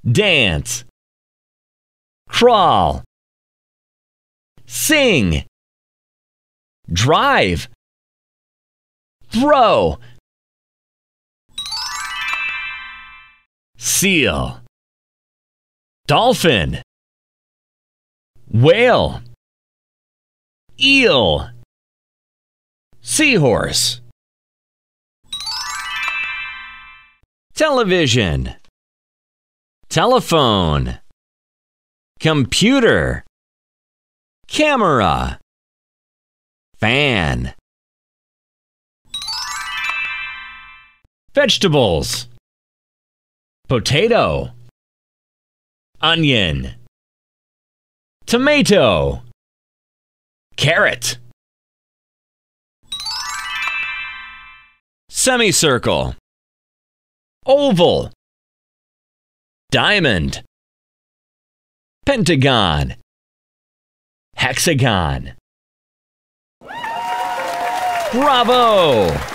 dance, crawl, sing, drive, throw, seal, dolphin, whale, eel, seahorse, television, telephone, computer, camera, fan, vegetables, potato, onion, tomato, carrot, semicircle, oval, diamond, pentagon, hexagon. Bravo!